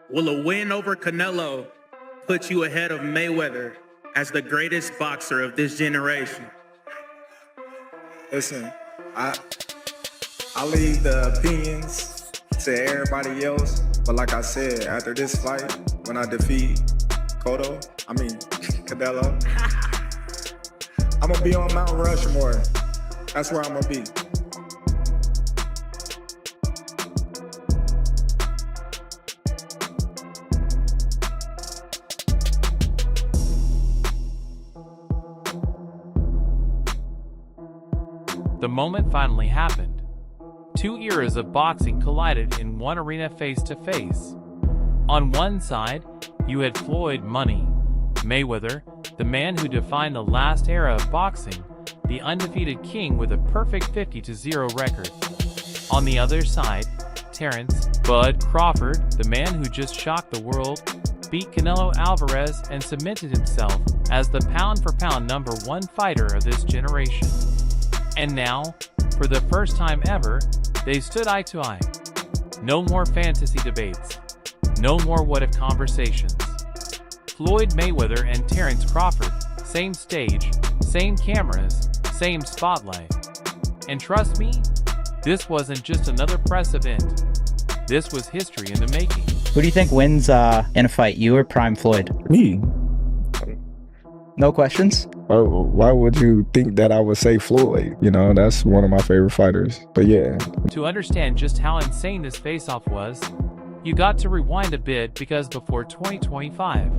Will a win over Canelo put you ahead of Mayweather as the greatest boxer of this generation? Listen, I leave the opinions to everybody else, but like I said, after this fight, when I defeat Canelo, I'm gonna be on Mount Rushmore. That's where I'm gonna be. The moment finally happened. Two eras of boxing collided in one arena face-to-face. On one side, you had Floyd "Money" Mayweather, the man who defined the last era of boxing, the undefeated king with a perfect 50-0 record. On the other side, Terence "Bud" Crawford, the man who just shocked the world, beat Canelo Alvarez and cemented himself as the pound-for-pound #1 fighter of this generation. And now, for the first time ever, they stood eye to eye. No more fantasy debates. No more what-if conversations. Floyd Mayweather and Terence Crawford, same stage, same cameras, same spotlight. And trust me, this wasn't just another press event. This was history in the making. Who do you think wins in a fight, you or Prime Floyd? Me. No questions? Why would you think that I would say Floyd? You know, that's one of my favorite fighters. But yeah. To understand just how insane this face-off was, you got to rewind a bit, because before 2025,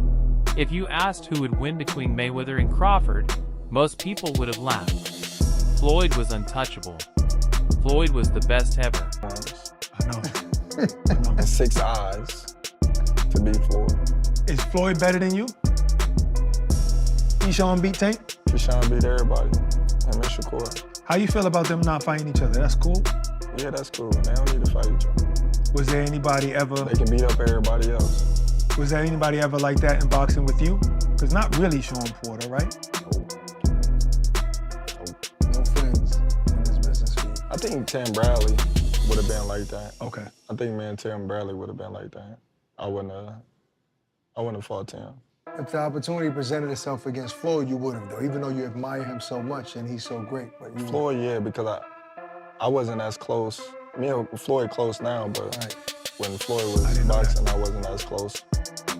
if you asked who would win between Mayweather and Crawford, most people would have laughed. Floyd was untouchable. Floyd was the best ever. I know. And 6 eyes to beat Floyd. Is Floyd better than you? Keyshawn beat Tank? Keyshawn beat everybody. Him and Shakur. How you feel about them not fighting each other? That's cool? Yeah, that's cool. They don't need to fight each other. Was there anybody ever... They can beat up everybody else. Was there anybody ever like that in boxing with you? Because not really Sean Porter, right? No friends in this business. I think Tim Bradley would have been like that. Okay. I think me and Tim Bradley would have been like that. I wouldn't have fought Tim. If the opportunity presented itself against Floyd, you would have, though, even though you admire him so much and he's so great. But you Floyd, yeah, because I wasn't as close. Me and Floyd close now, but when Floyd was boxing, I wasn't as close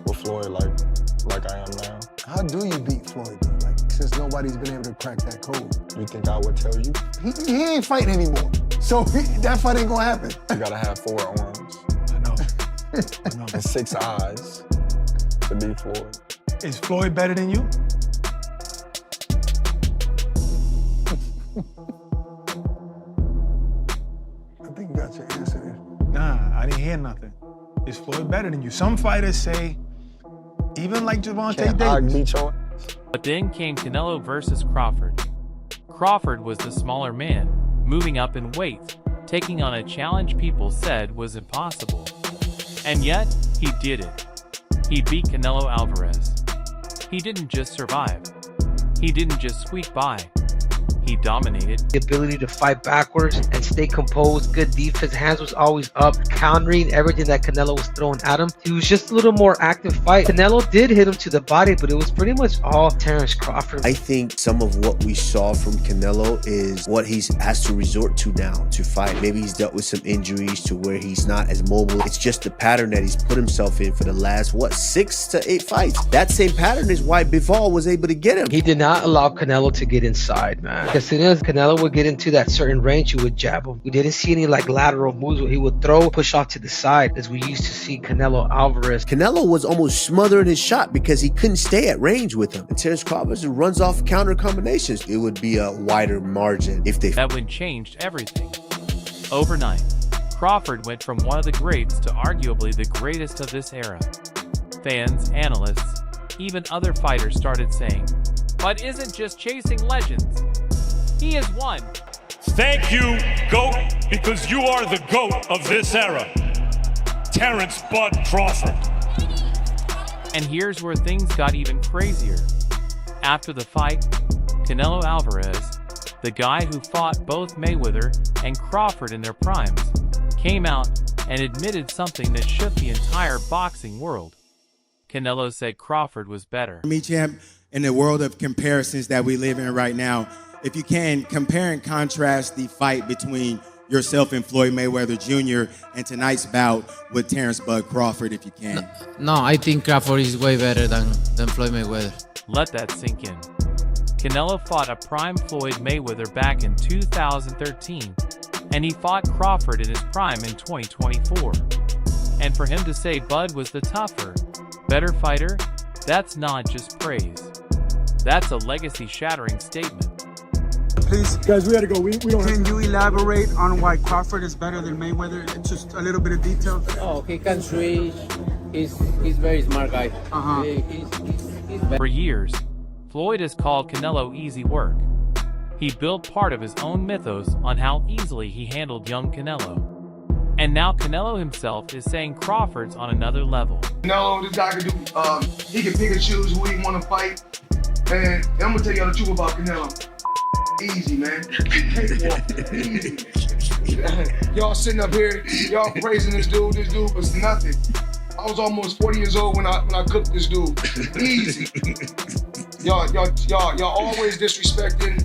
with Floyd like I am now. How do you beat Floyd, though? Like, since nobody's been able to crack that code. You think I would tell you? He ain't fighting anymore, so that fight ain't gonna happen. You gotta have 4 arms. I know. And 6 eyes to beat Floyd. Is Floyd better than you? I think you got your answer there. Nah, I didn't hear nothing. Is Floyd better than you? Some fighters say, even like Javante Davis. But then came Canelo versus Crawford. Crawford was the smaller man, moving up in weight, taking on a challenge people said was impossible. And yet, he did it. He beat Canelo Alvarez. He didn't just survive. He didn't just squeak by. He dominated. The ability to fight backwards and stay composed, good defense, hands was always up, countering everything that Canelo was throwing at him. He was just a little more active fight. Canelo did hit him to the body, but it was pretty much all Terence Crawford. I think some of what we saw from Canelo is what he's has to resort to now to fight. Maybe he's dealt with some injuries to where he's not as mobile. It's just the pattern that he's put himself in for the last, 6 to 8 fights. That same pattern is why Bivol was able to get him. He did not allow Canelo to get inside, man. As soon as Canelo would get into that certain range, he would jab him. We didn't see any like lateral moves where he would throw, push off to the side, as we used to see Canelo Alvarez. Canelo was almost smothering his shot because he couldn't stay at range with him. And Terence Crawford runs off counter combinations. It would be a wider margin if they... That would change everything. Overnight, Crawford went from one of the greats to arguably the greatest of this era. Fans, analysts, even other fighters started saying, "But isn't just chasing legends. He is one." Thank you, GOAT, because you are the GOAT of this era. Terence "Bud" Crawford. And here's where things got even crazier. After the fight, Canelo Alvarez, the guy who fought both Mayweather and Crawford in their primes, came out and admitted something that shook the entire boxing world. Canelo said Crawford was better. Me, champ, in the world of comparisons that we live in right now, if you can, compare and contrast the fight between yourself and Floyd Mayweather Jr. and tonight's bout with Terence "Bud" Crawford, if you can. No, I think Crawford is way better than Floyd Mayweather. Let that sink in. Canelo fought a prime Floyd Mayweather back in 2013, and he fought Crawford in his prime in 2024. And for him to say Bud was the tougher, better fighter, that's not just praise. That's a legacy-shattering statement. Please, guys, we gotta go. We don't. Can you elaborate on why Crawford is better than Mayweather? Just a little bit of detail. Oh, he can switch. He's very smart guy. He's better. For years, Floyd has called Canelo easy work. He built part of his own mythos on how easily he handled young Canelo. And now Canelo himself is saying Crawford's on another level. Canelo, this guy can do, he can pick and choose who he want to fight. And I'm gonna tell y'all the truth about Canelo. Easy, man. Easy. Y'all sitting up here, y'all praising this dude. This dude was nothing. I was almost 40 years old when I cooked this dude. Easy. Y'all always disrespecting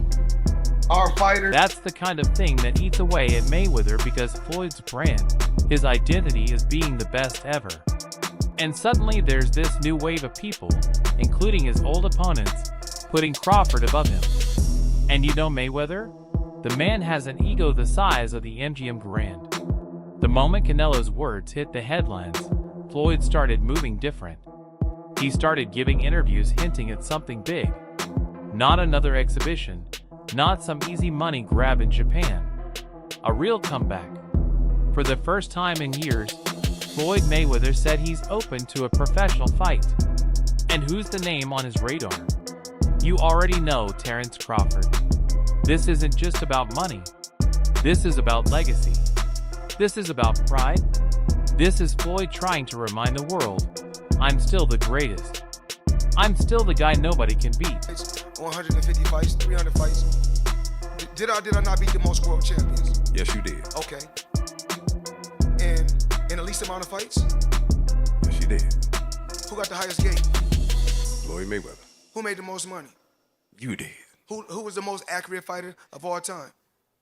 our fighter. That's the kind of thing that eats away at Mayweather because Floyd's brand, his identity is being the best ever. And suddenly there's this new wave of people, including his old opponents, putting Crawford above him. And you know Mayweather? The man has an ego the size of the MGM Grand. The moment Canelo's words hit the headlines, Floyd started moving different. He started giving interviews hinting at something big. Not another exhibition, not some easy money grab in Japan. A real comeback. For the first time in years, Floyd Mayweather said he's open to a professional fight. And who's the name on his radar? You already know Terence Crawford. This isn't just about money. This is about legacy. This is about pride. This is Floyd trying to remind the world, I'm still the greatest. I'm still the guy nobody can beat. 150 fights, 300 fights. Did I not beat the most world champions? Yes, you did. Okay. And in the least amount of fights? Yes, you did. Who got the highest gate? Floyd Mayweather. Who made the most money? You did. Who was the most accurate fighter of all time?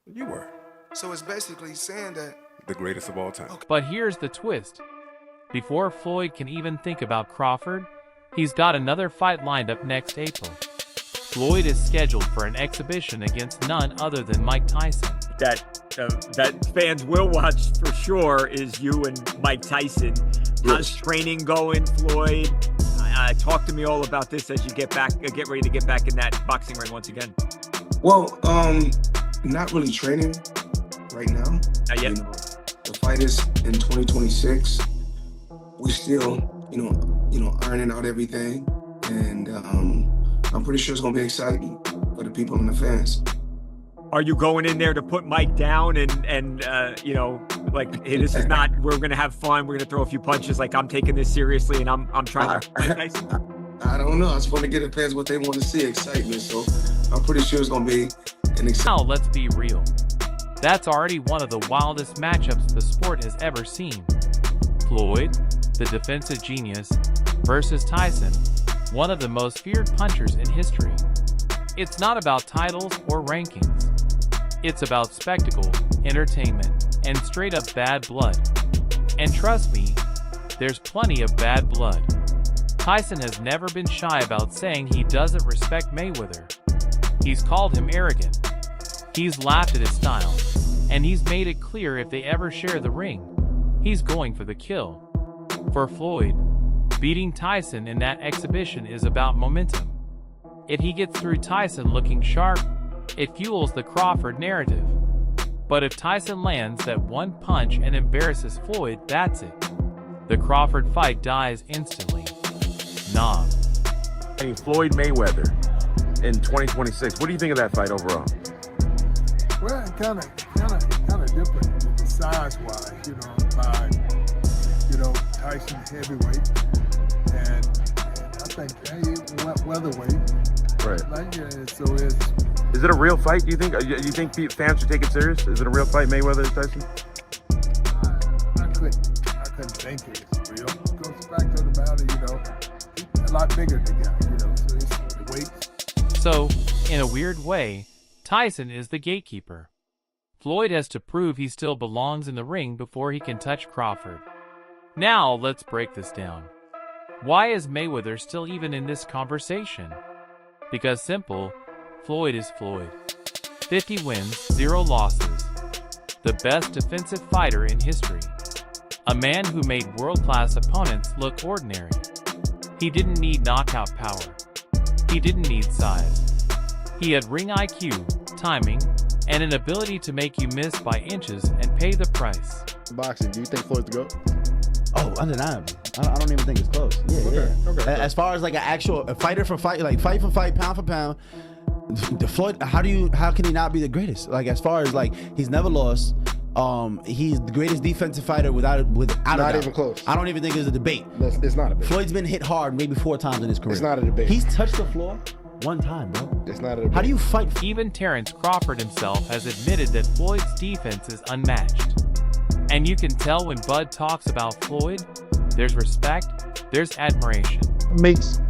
You were. So it's basically saying that the greatest of all time. Okay. But here's the twist. Before Floyd can even think about Crawford, he's got another fight lined up next April. Floyd is scheduled for an exhibition against none other than Mike Tyson. That fans will watch for sure is you and Mike Tyson. How's training going, Floyd? Talk to me all about this as you get ready to get back in that boxing ring once again. Well, not really training right now. Not yet. The fight is in 2026. We still, ironing out everything, and I'm pretty sure it's gonna be exciting for the people and the fans. Are you going in there to put Mike down and like, hey, this is not, we're gonna have fun, we're gonna throw a few punches, like I'm taking this seriously and I'm trying to Mike Tyson? I don't know. I just want to get the fans what they want to see, excitement. So I'm pretty sure it's gonna be an exciting. Now let's be real. That's already one of the wildest matchups the sport has ever seen. Floyd, the defensive genius, versus Tyson, one of the most feared punchers in history. It's not about titles or rankings. It's about spectacle, entertainment, and straight up bad blood. And trust me, there's plenty of bad blood. Tyson has never been shy about saying he doesn't respect Mayweather. He's called him arrogant. He's laughed at his style. And he's made it clear if they ever share the ring, he's going for the kill. For Floyd, beating Tyson in that exhibition is about momentum. If he gets through Tyson looking sharp, it fuels the Crawford narrative. But if Tyson lands that one punch and embarrasses Floyd, that's it. The Crawford fight dies instantly. Nah. Hey, Floyd Mayweather in 2026. What do you think of that fight overall? Well, kind of different size-wise, by Tyson heavyweight, and I think weatherweight. Right. So is it a real fight? Do you think fans should take it serious? Is it a real fight, Mayweather and Tyson? I couldn't about it, you know, a lot bigger than the guy, you know, so it's the weight. So, in a weird way, Tyson is the gatekeeper. Floyd has to prove he still belongs in the ring before he can touch Crawford. Now, let's break this down. Why is Mayweather still even in this conversation? Because simple, Floyd is Floyd. 50 wins, 0 losses. The best defensive fighter in history. A man who made world-class opponents look ordinary. He didn't need knockout power. He didn't need size. He had ring IQ, timing, and an ability to make you miss by inches and pay the price. Boxing, do you think Floyd's the GOAT? Oh, undeniably. I don't even think it's close. Yeah. As far as like an actual fighter for fight, like fight for fight, pound for pound, the Floyd, how can he not be the greatest? Like as far as like he's never lost. He's the greatest defensive fighter without a doubt. Even close. I don't even think it's a debate. It's not a debate. Floyd's been hit hard maybe 4 times in his career. It's not a debate. He's touched the floor 1 time, bro. It's not a debate. How do you fight? Even Terence Crawford himself has admitted that Floyd's defense is unmatched. And you can tell when Bud talks about Floyd, there's respect, there's admiration. Makes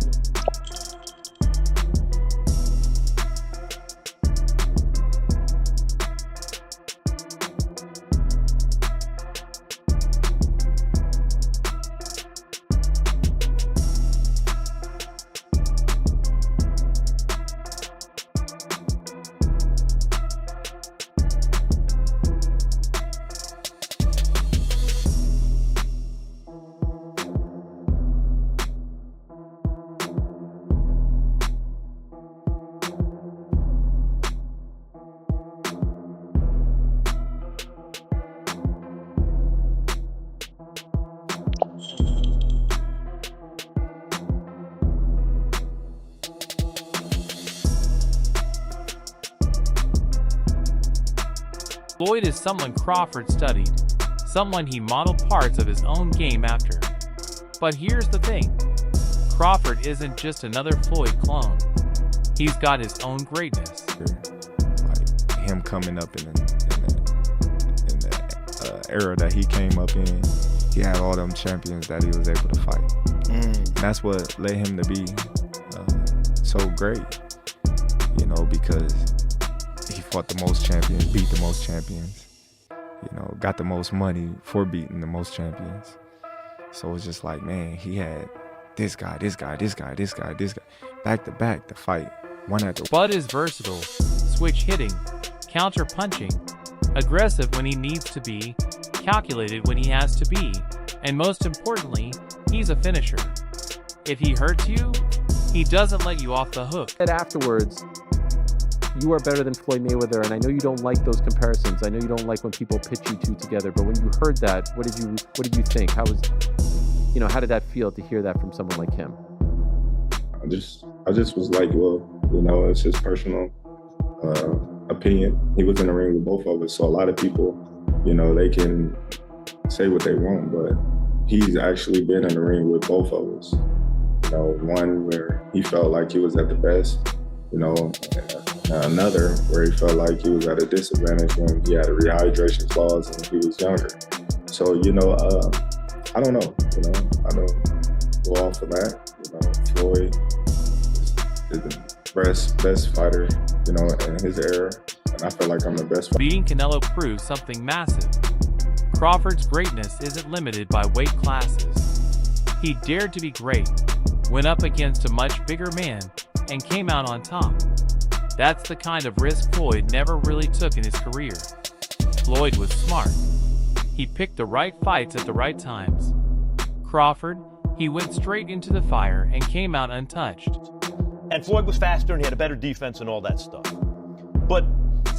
Floyd is someone Crawford studied, someone he modeled parts of his own game after. But here's the thing, Crawford isn't just another Floyd clone. He's got his own greatness. Like him coming up in the era that he came up in, he had all them champions that he was able to fight. And that's what led him to be so great, you know, because he fought the most champions, beat the most champions, you know, got the most money for beating the most champions. So it's just like, man, he had this guy, back to back to fight, one after one. Bud is versatile, switch hitting, counter punching, aggressive when he needs to be, calculated when he has to be, and most importantly, he's a finisher. If he hurts you, he doesn't let you off the hook. And afterwards, you are better than Floyd Mayweather, and I know you don't like those comparisons. I know you don't like when people pitch you two together, but when you heard that, what did you think? How did that feel to hear that from someone like him? I just was like, well, you know, it's his personal opinion. He was in the ring with both of us, so a lot of people, you know, they can say what they want, but he's actually been in the ring with both of us. You know, one where he felt like he was at the best, you know, another where he felt like he was at a disadvantage when he had a rehydration clause and he was younger. So, you know, I don't know, you know, I don't go off of that. You know, Floyd is the best fighter, you know, in his era, and I feel like I'm the best fighter. Beating Canelo proves something massive. Crawford's greatness isn't limited by weight classes. He dared to be great, went up against a much bigger man, and came out on top. That's the kind of risk Floyd never really took in his career. Floyd was smart. He picked the right fights at the right times. Crawford, he went straight into the fire and came out untouched. And Floyd was faster and he had a better defense and all that stuff. But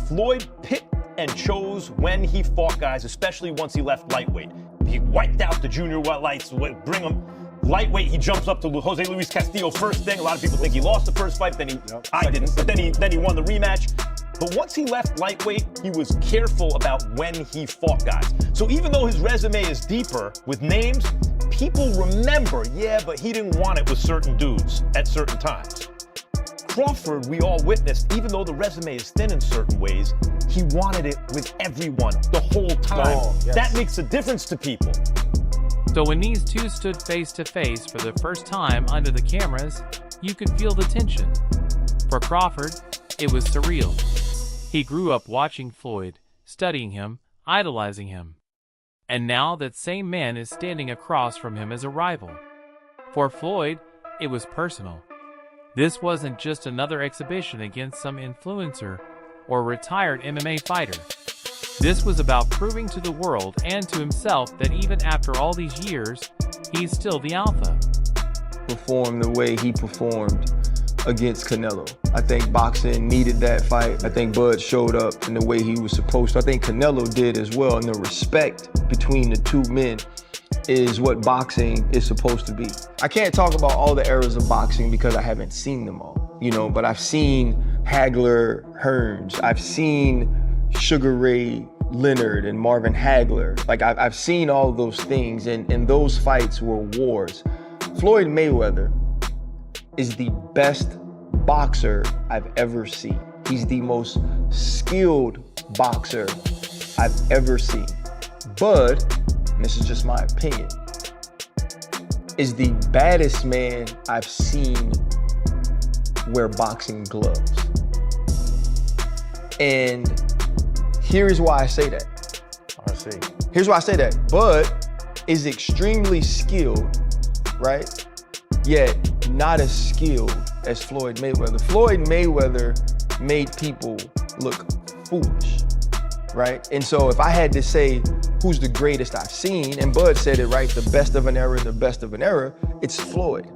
Floyd picked and chose when he fought guys, especially once he left lightweight. He wiped out the junior lights, bring him lightweight. He jumps up to Jose Luis Castillo first thing. A lot of people think he lost the first fight, I didn't, but then he won the rematch. But once he left lightweight, he was careful about when he fought guys. So even though his resume is deeper with names, people remember, yeah, but he didn't want it with certain dudes at certain times. Crawford, we all witnessed, even though the resume is thin in certain ways, he wanted it with everyone the whole time. Oh, yes. That makes a difference to people. So when these two stood face to face for the first time under the cameras, you could feel the tension. For Crawford, it was surreal. He grew up watching Floyd, studying him, idolizing him. And now that same man is standing across from him as a rival. For Floyd, it was personal. This wasn't just another exhibition against some influencer or retired MMA fighter. This was about proving to the world and to himself that even after all these years, he's still the alpha. Perform the way he performed against Canelo. I think boxing needed that fight. I think Bud showed up in the way he was supposed to. I think Canelo did as well, and the respect between the two men is what boxing is supposed to be. I can't talk about all the eras of boxing because I haven't seen them all, but I've seen Hagler Hearns. I've seen Sugar Ray Leonard and Marvin Hagler. Like I've seen all those things, and those fights were wars. Floyd Mayweather is the best boxer I've ever seen. He's the most skilled boxer I've ever seen. Bud, and this is just my opinion, is the baddest man I've seen wear boxing gloves. And here's why I say that. I see. Here's why I say that. Bud is extremely skilled, right? Yet not as skilled as Floyd Mayweather. Floyd Mayweather made people look foolish, right? And so if I had to say who's the greatest I've seen, and Bud said it right, the best of an era and the best of an era, it's Floyd.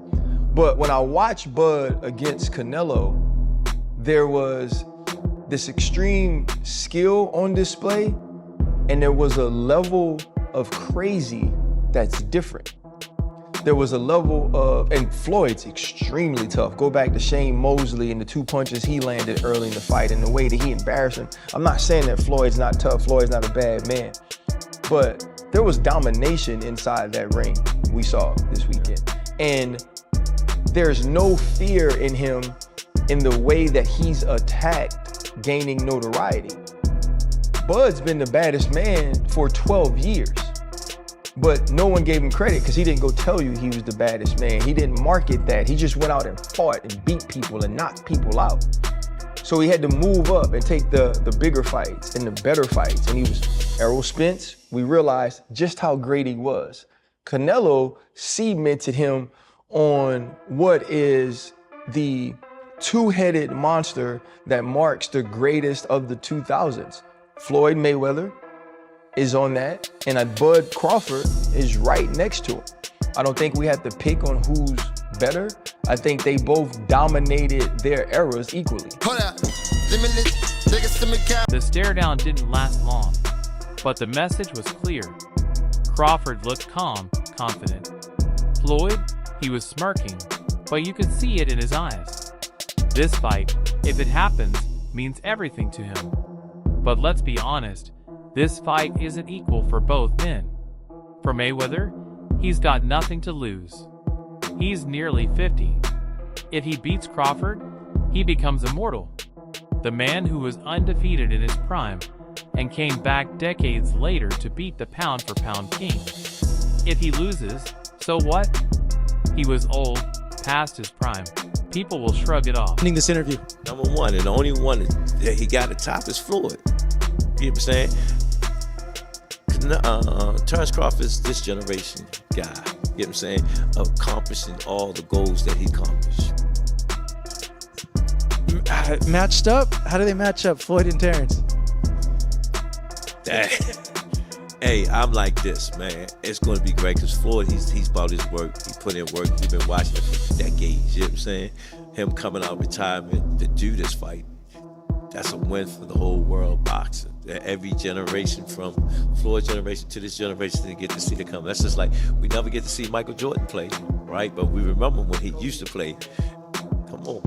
But when I watched Bud against Canelo, there was this extreme skill on display, and there was a level of crazy that's different. There was a level of, and Floyd's extremely tough. Go back to Shane Mosley and the 2 punches he landed early in the fight and the way that he embarrassed him. I'm not saying that Floyd's not tough, Floyd's not a bad man, but there was domination inside that ring we saw this weekend. And there's no fear in him in the way that he's attacked gaining notoriety. Bud's been the baddest man for 12 years. But no one gave him credit because he didn't go tell you he was the baddest man. He didn't market that. He just went out and fought and beat people and knocked people out. So he had to move up and take the bigger fights and the better fights. And he was Errol Spence. We realized just how great he was. Canelo cemented him on what is the two-headed monster that marks the greatest of the 2000s. Floyd Mayweather is on that, and Bud Crawford is right next to him. I don't think we have to pick on who's better. I think they both dominated their eras equally. The stare down didn't last long, but the message was clear. Crawford looked calm, confident. Floyd, he was smirking, but you could see it in his eyes. This fight, if it happens, means everything to him. But let's be honest, this fight isn't equal for both men. For Mayweather, he's got nothing to lose. He's nearly 50. If he beats Crawford, he becomes immortal. The man who was undefeated in his prime and came back decades later to beat the pound-for-pound king. If he loses, so what? He was old, past his prime. People will shrug it off. Ending this interview. Number one, and the only one that he got to top is Floyd. You know what I'm saying? Terence Crawford is this generation guy, you know what I'm saying, accomplishing all the goals that he accomplished. Matched up? How do they match up, Floyd and Terence? Hey, I'm like this, man. It's going to be great because Floyd, he's about his work. He put in work. We've been watching it for decades, you know what I'm saying? Him coming out of retirement to do this fight, that's a win for the whole world boxing. Every generation, from Floyd's generation to this generation, to get to see it come. That's just like, we never get to see Michael Jordan play, right? But we remember when he used to play. Come on,